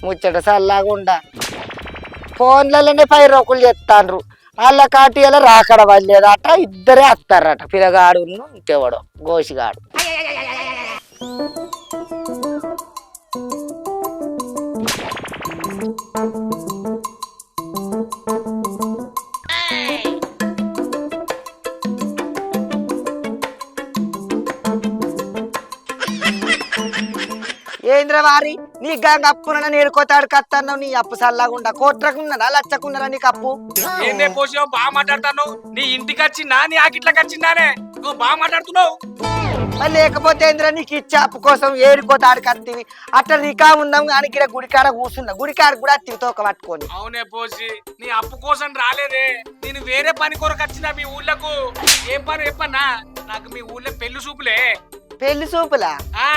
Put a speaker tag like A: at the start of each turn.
A: ముచ్చట సల్లాగుండా ఫోన్లలోనే 10 రోకులు చెప్తాండ్రు. వాళ్ళ కాటియాల రాకడ వాళ్ళేదట, ఇద్దరే వస్తారట, పిల్లగాడు ఇంకెవడో గోసిగాడు. ఏంద్రవారి నీ గాంగ అప్పున నేడుకోతాడు కత్తన్నావు. నీ అప్పు సల్లాగుండా కోట్రకున్నారా లచ్చకున్నారా నీకు అప్పు?
B: ఏందే పోసావు బాగా మాట్లాడతాను. నీ ఇంటికి వచ్చిందా నీ ఆకిట్లకి వచ్చిందానే నువ్వు బాగా మాట్లాడుతున్నావు.
A: మరి లేకపోతే ఏంద్రా నీకు ఇచ్చే అప్పు కోసం ఏడుకోతాడు కత్తివి. అట్లా నీకా ఉందాం కానీ ఇక్కడ గుడికాడ కూర్చున్నా, గుడికాడ కూడా అత్తివి తోక పట్టుకొని.
B: అవునే పోసి నీ అప్పు కోసం రాలేదే, నేను వేరే పని కొరకు వచ్చినా మీ ఊళ్ళకు. ఏం పని చెప్పన్నా? నాకు మీ ఊళ్ళో పెళ్లి చూపులే.
A: పెళ్లి చూపులా?
B: ఆ